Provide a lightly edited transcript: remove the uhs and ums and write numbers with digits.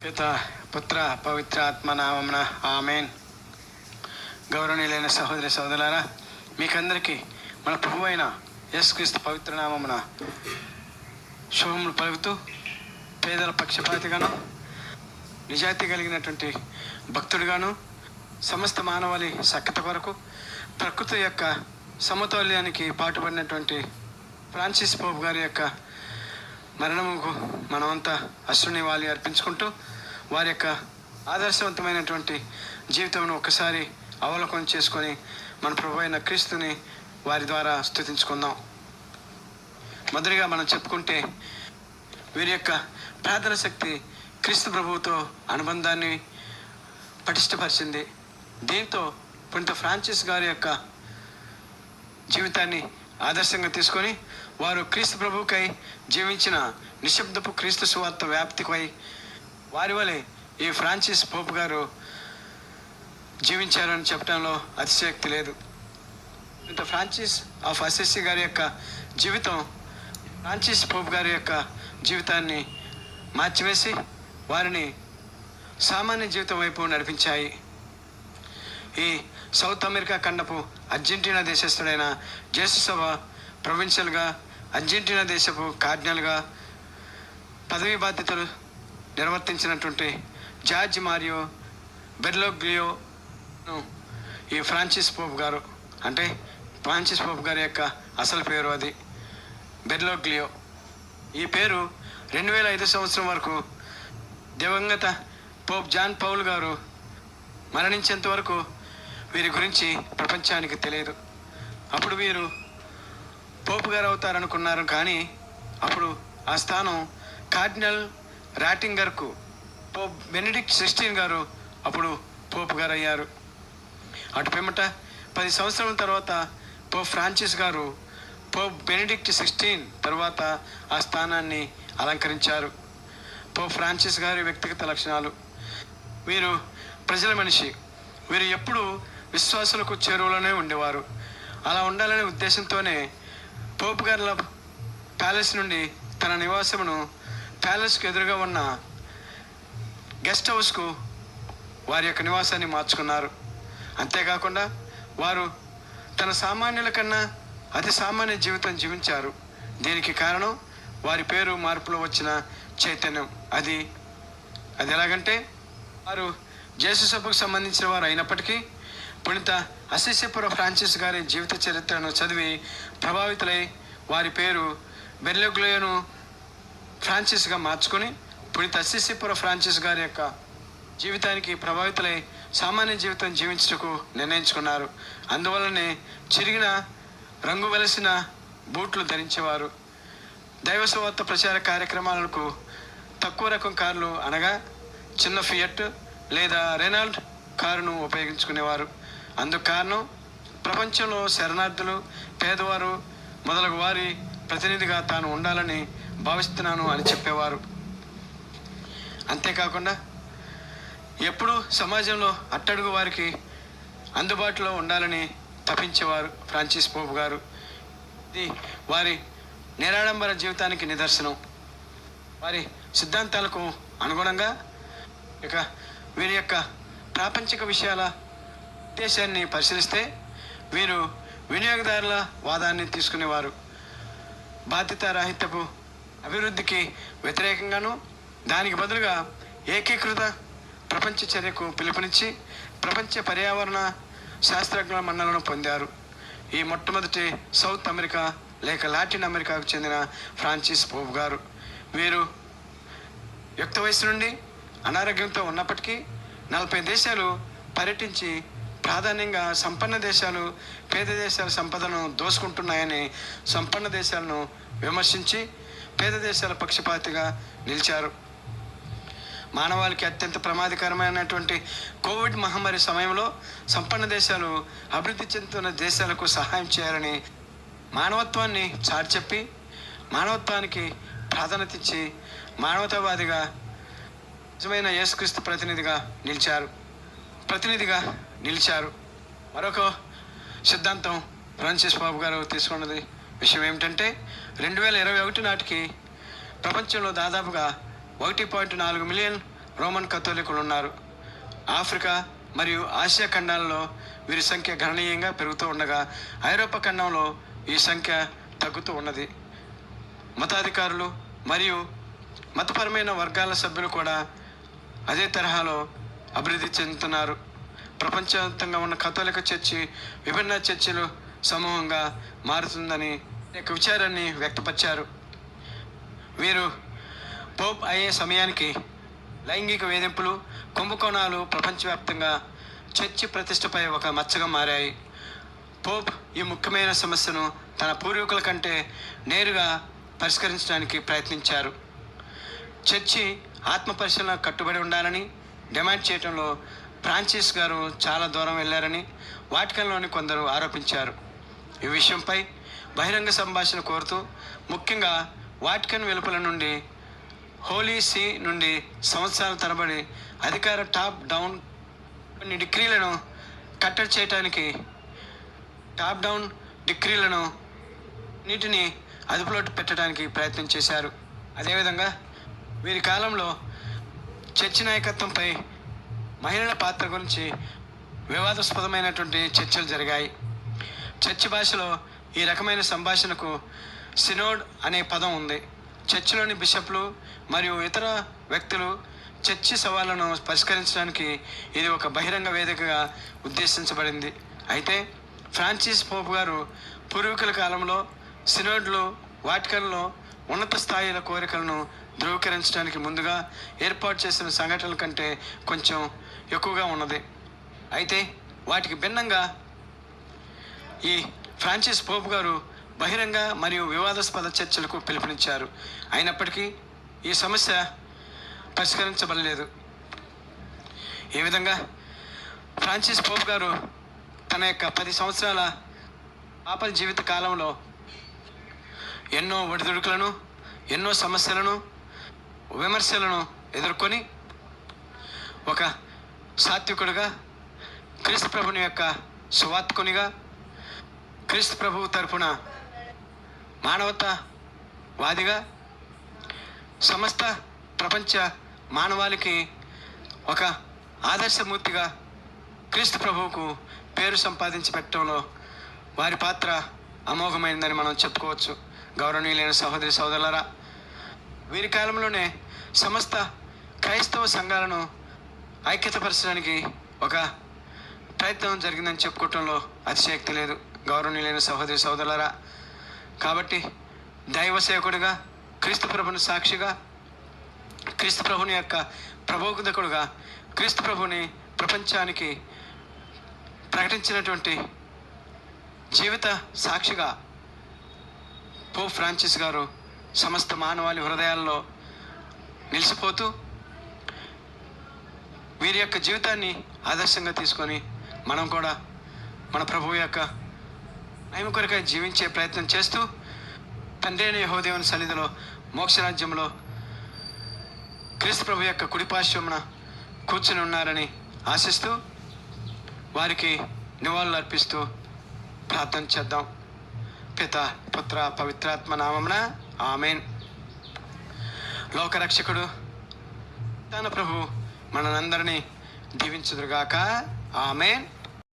పిత పుత్ర పవిత్ర ఆత్మ నామమున ఆమెన్. గౌరవనీయులైన సహోదరి సహోదరులారా, మీకందరికీ మన ప్రభు అయిన యేసుక్రీస్తు పవిత్ర నామమున శుభములు పలుకుతూ, పేదల పక్షపాతిగాను, నిజాయితీ కలిగినటువంటి భక్తుడిగాను, సమస్త మానవాళి సఖ్యత కొరకు ప్రకృతి యొక్క సమతౌల్యానికి పాటుపడినటువంటి ఫ్రాన్సిస్ పోప్ గారి యొక్క మరణముకు మనమంతా అశ్రునివాళి అర్పించుకుంటూ, వారి యొక్క ఆదర్శవంతమైనటువంటి జీవితంను ఒకసారి అవలోకనం చేసుకొని మన ప్రభు అయిన క్రీస్తుని వారి ద్వారా స్తుతించుకుందాం. మొదటిగా మనం చెప్పుకుంటే, వీరి యొక్క ప్రార్థన శక్తి క్రీస్తు ప్రభువుతో అనుబంధాన్ని పటిష్టపరిచింది. దీంతో పునీత ఫ్రాన్సిస్ గారి యొక్క జీవితాన్ని ఆదర్శంగా తీసుకొని వారు క్రీస్తు ప్రభువుకై జీవించిన నిశ్శబ్దపు క్రీస్తు సువార్త వ్యాప్తికై వారి వలె ఈ ఫ్రాన్సిస్ పోప్ గారు జీవించారని చెప్పడంలో అతిశయోక్తి లేదు. ఇంత ఫ్రాన్సిస్ ఆఫ్ అసిసి గారి యొక్క జీవితం ఫ్రాన్సిస్ పోప్ గారి యొక్క జీవితాన్ని మార్చివేసి వారిని సామాన్య జీవితం వైపు నడిపించాయి. ఈ సౌత్ అమెరికా ఖండపు అర్జెంటీనా దేశస్థుడైన జేసుసభ ప్రొవిన్షియల్గా, అర్జెంటీనా దేశపు కార్డినల్గా పదవీ బాధ్యతలు నిర్వర్తించినటువంటి జార్జ్ మారియో బెర్లోగ్లియోను ఈ ఫ్రాన్సిస్ పోప్ గారు, అంటే ఫ్రాన్సిస్ పోప్ గారి యొక్క అసలు పేరు అది బెర్లోగ్లియో. ఈ పేరు 2005 సంవత్సరం వరకు దివంగత పోప్ జాన్ పౌల్ గారు మరణించేంత వరకు వీరి గురించి ప్రపంచానికి తెలియదు. అప్పుడు వీరు పోప్ గారు అవుతారనుకున్నారు, కానీ అప్పుడు ఆ స్థానం కార్డినల్ రాటింగర్కు పోప్ బెనెడిక్ట్ 16 గారు అప్పుడు పోప్ గారు అయ్యారు. అటు పిమ్మట 10 సంవత్సరాల తర్వాత పోప్ ఫ్రాన్సిస్ గారు పోప్ బెనెడిక్ట్ 16 తర్వాత ఆ స్థానాన్ని అలంకరించారు. పోప్ ఫ్రాన్సిస్ గారి వ్యక్తిగత లక్షణాలు: వీరు ప్రజల మనిషి. వీరు ఎప్పుడూ విశ్వాసులకు చేరువలోనే ఉండేవారు. అలా ఉండాలనే ఉద్దేశంతోనే పోప్ గారుల ప్యాలెస్ నుండి తన నివాసమును ప్యాలెస్కు ఎదురుగా ఉన్న గెస్ట్ హౌస్కు వారి యొక్క నివాసాన్ని మార్చుకున్నారు. అంతేకాకుండా వారు తన సామాన్యుల కన్నా అతి సామాన్య జీవితం జీవించారు. దీనికి కారణం వారి పేరు మార్పులో వచ్చిన చైతన్యం. అది ఎలాగంటే, వారు జేసుసభకు సంబంధించిన వారు అయినప్పటికీ పునీత అసిసిపుర ఫ్రాన్సిస్ గారి జీవిత చరిత్రను చదివి ప్రభావితులై వారి పేరు బెర్లోగ్లియోను ఫ్రాన్సిస్గా మార్చుకొని పునీత అసిసిపుర ఫ్రాన్సిస్ గారి యొక్క జీవితానికి ప్రభావితులై సామాన్య జీవితం జీవించుటకు నిర్ణయించుకున్నారు. అందువల్లనే చిరిగిన రంగు వెలసిన బూట్లు ధరించేవారు. దైవ సువార్త ప్రచార కార్యక్రమాలకు తక్కువ రకం కార్లు, అనగా చిన్న ఫియట్ లేదా రెనాల్డ్ కారును ఉపయోగించుకునేవారు. అందుకు కారణం, ప్రపంచంలో శరణార్థులు, పేదవారు మొదలగు వారి ప్రతినిధిగా తాను ఉండాలని భావిస్తున్నాను అని చెప్పేవారు. అంతేకాకుండా ఎప్పుడూ సమాజంలో అట్టడుగు వారికి అందుబాటులో ఉండాలని తపించేవారు ఫ్రాన్సిస్ పోప్ గారు. ఇది వారి నిరాడంబర జీవితానికి నిదర్శనం. వారి సిద్ధాంతాలకు అనుగుణంగా ఇక వీరి యొక్క ప్రాపంచిక విషయాల ఉద్దేశాన్ని పరిశీలిస్తే, వీరు వినియోగదారుల వాదాన్ని తీసుకునేవారు. బాధ్యతారాహిత్యపు అభివృద్ధికి వ్యతిరేకంగాను, దానికి బదులుగా ఏకీకృత ప్రపంచ చర్యకు పిలుపునిచ్చి ప్రపంచ పర్యావరణ శాస్త్రజ్ఞుల మన్ననలను పొందారు. ఈ మొట్టమొదటి సౌత్ అమెరికా లేక లాటిన్ అమెరికాకు చెందిన ఫ్రాన్సిస్ పోప్ గారు. వీరు యుక్త వయసు నుండి అనారోగ్యంతో ఉన్నప్పటికీ 40 దేశాలు పర్యటించి ప్రాధాన్యంగా సంపన్న దేశాలు పేద దేశాల సంపదను దోసుకుంటున్నాయని సంపన్న దేశాలను విమర్శించి పేద దేశాల పక్షపాతిగా నిలిచారు. మానవాళికి అత్యంత ప్రమాదకరమైనటువంటి కోవిడ్ మహమ్మారి సమయంలో సంపన్న దేశాలు అభివృద్ధి చెందుతున్న దేశాలకు సహాయం చేయాలని మానవత్వాన్ని చాటిచెప్పి మానవత్వానికి ప్రాధాన్యత ఇచ్చి మానవతావాదిగా, నిజమైన యేసుక్రీస్తు ప్రతినిధిగా నిలిచారు. మరొక సిద్ధాంతం ఫ్రాన్సిస్ పోప్ గారు తీసుకున్నది విషయం ఏమిటంటే, 2021 నాటికి ప్రపంచంలో దాదాపుగా 1.4 మిలియన్ రోమన్ కథోలికులు ఉన్నారు. ఆఫ్రికా మరియు ఆసియా ఖండాలలో వీరి సంఖ్య గణనీయంగా పెరుగుతూ ఉండగా ఐరోపా ఖండంలో ఈ సంఖ్య తగ్గుతూ ఉన్నది. మతాధికారులు మరియు మతపరమైన వర్గాల సభ్యులు కూడా అదే తరహాలో అభివృద్ధి చెందుతున్నారు. ప్రపంచవ్యాప్తంగా ఉన్న కథోలిక చర్చి విభిన్న చర్చిలు సమూహంగా మారుతుందని యొక్క విచారాన్ని వ్యక్తపరిచారు. వీరు పోప్ అయ్యే సమయానికి లైంగిక వేధింపులు, కుంభకోణాలు ప్రపంచవ్యాప్తంగా చర్చి ప్రతిష్టపై ఒక మచ్చగా మారాయి. పోప్ ఈ ముఖ్యమైన సమస్యను తన పూర్వీకుల కంటే నేరుగా పరిష్కరించడానికి ప్రయత్నించారు. చర్చి ఆత్మ పరిశీలన కట్టుబడి ఉండాలని డిమాండ్ చేయడంలో ఫ్రాన్సిస్ గారు చాలా దూరం వెళ్ళారని వాటికన్లోని కొందరు ఆరోపించారు. ఈ విషయంపై బహిరంగ సంభాషణ కోరుతూ ముఖ్యంగా వాటికన్ వెలుపల నుండి హోలీ సీ నుండి సంవత్సరాల తరబడి అధికార టాప్ డౌన్ కొన్ని డిగ్రీలను కట్టడి చేయడానికి టాప్ డౌన్ డిగ్రీలను నీటిని అదుపులో పెట్టడానికి ప్రయత్నం చేశారు. అదేవిధంగా వీరి కాలంలో చర్చి నాయకత్వంపై మహిళల పాత్ర గురించి వివాదాస్పదమైనటువంటి చర్చలు జరిగాయి. చర్చి భాషలో ఈ రకమైన సంభాషణకు సినోడ్ అనే పదం ఉంది. చర్చిలోని బిషప్లు మరియు ఇతర వ్యక్తులు చర్చి సవాళ్లను పరిష్కరించడానికి ఇది ఒక బహిరంగ వేదికగా ఉద్దేశించబడింది. అయితే ఫ్రాన్సిస్ పోప్ గారు పూర్వీకుల కాలంలో సినోడ్లు వాటికన్లో ఉన్నత స్థాయిల కోరికలను ధృవీకరించడానికి ముందుగా ఏర్పాటు చేసిన సంఘటనల కంటే కొంచెం ఎక్కువగా ఉన్నది. అయితే వాటికి భిన్నంగా ఈ ఫ్రాన్సిస్ పోప్ గారు బహిరంగ మరియు వివాదాస్పద చర్చలకు పిలుపునిచ్చారు. అయినప్పటికీ ఈ సమస్య పరిష్కరించబడలేదు. ఈ విధంగా ఫ్రాన్సిస్ పోప్ గారు తన యొక్క 10 సంవత్సరాల పాపల జీవిత కాలంలో ఎన్నో ఒడిదుడుకులను, ఎన్నో సమస్యలను, విమర్శలను ఎదుర్కొని ఒక సాత్వికుడిగా, క్రీస్తు ప్రభుని యొక్క సువార్తికునిగా, క్రీస్తు ప్రభువు తరపున మానవతావాదిగా, సమస్త ప్రపంచ మానవాళికి ఒక ఆదర్శమూర్తిగా క్రీస్తు ప్రభువుకు పేరు సంపాదించి పెట్టడంలో వారి పాత్ర అమోఘమైందని మనం చెప్పుకోవచ్చు. గౌరవనీయులైన సహోదరి సోదరులారా, వీరి కాలంలోనే సమస్త క్రైస్తవ సంఘాలను ఐక్యతపరచడానికి ఒక ప్రయత్నం జరిగిందని చెప్పుకోవటంలో అతిశయోక్తి లేదు. గౌరవనీయులైన సహోదరి సోదరులారా, కాబట్టి దైవ సేవకుడిగా, క్రీస్తు ప్రభుని సాక్షిగా, క్రీస్తు ప్రభుని యొక్క ప్రబోధకుడుగా, క్రీస్తు ప్రభుని ప్రపంచానికి ప్రకటించినటువంటి జీవిత సాక్షిగా పోప్ ఫ్రాన్సిస్ గారు సమస్త మానవాళి హృదయాల్లో నిలిచిపోతూ వీరి యొక్క జీవితాన్ని ఆదర్శంగా తీసుకొని మనం కూడా మన ప్రభువు యొక్క మహిమ కొరకై జీవించే ప్రయత్నం చేస్తూ తండ్రి అయిన యెహోవా దేవుని సన్నిధిలో మోక్షరాజ్యంలో క్రీస్తు ప్రభు యొక్క కుడిపార్శ్వమున కూర్చుని ఉన్నారని ఆశిస్తూ వారికి నివాళులు అర్పిస్తూ ప్రార్థన చేద్దాం. పిత, పుత్ర, పవిత్రాత్మ నామమున ఆమేన్. లోకరక్షకుడు తన ప్రభు మనందరినీ దీవించుదురుగాక. ఆమేన్.